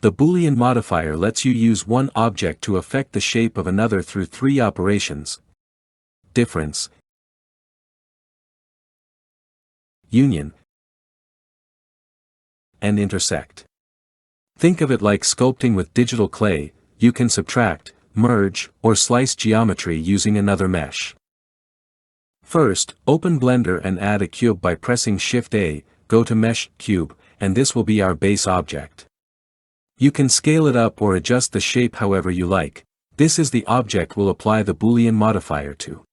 The Boolean modifier lets you use one object to affect the shape of another through three operations: difference, union, and intersect. Think of it like sculpting with digital clay. You can subtract, merge, or slice geometry using another mesh. First, open Blender and add a cube by pressing Shift-A, go to Mesh, Cube, and this will be our base object. You can scale it up or adjust the shape however you like. This is the object we'll apply the Boolean modifier to.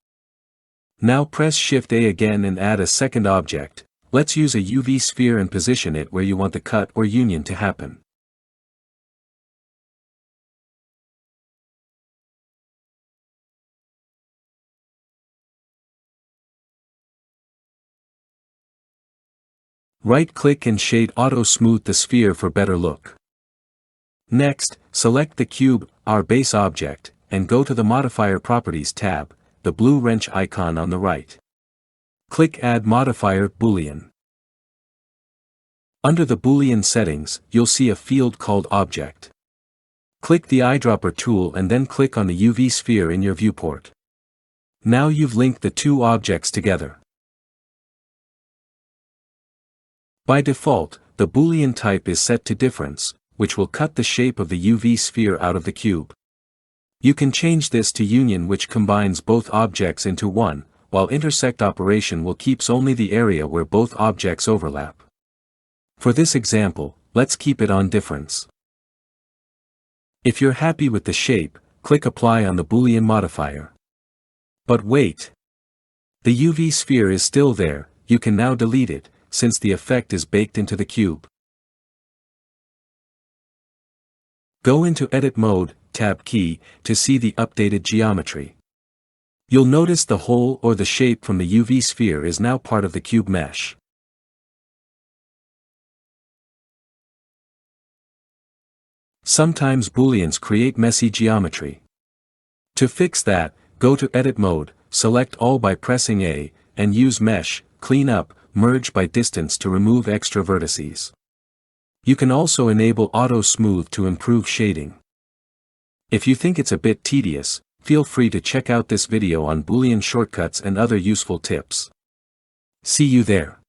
Now press Shift-A again and add a second object. Let's use a UV sphere and position it where you want the cut or union to happen. Right-click and shade Auto Smooth the sphere for better look. Next, select the cube, our base object, and go to the Modifier Properties tab, the blue wrench icon on the right. Click Add Modifier Boolean. Under the Boolean settings, you'll see a field called Object. Click the eyedropper tool and then click on the UV sphere in your viewport. Now you've linked the two objects together. By default, the Boolean type is set to difference, which will cut the shape of the UV sphere out of the cube. You can change this to union, which combines both objects into one, while intersect operation will keeps only the area where both objects overlap. For this example, let's keep it on difference. If you're happy with the shape, click Apply on the Boolean modifier. But wait! The UV sphere is still there. You can now delete it, since the effect is baked into the cube. Go into Edit Mode, Tab key, to see the updated geometry. You'll notice the hole or the shape from the UV sphere is now part of the cube mesh. Sometimes Booleans create messy geometry. To fix that, go to Edit Mode, select All by pressing A, and use Mesh, Clean Up, Merge by Distance to remove extra vertices. You can also enable Auto Smooth to improve shading. If you think it's a bit tedious, feel free to check out this video on Boolean shortcuts and other useful tips. See you there.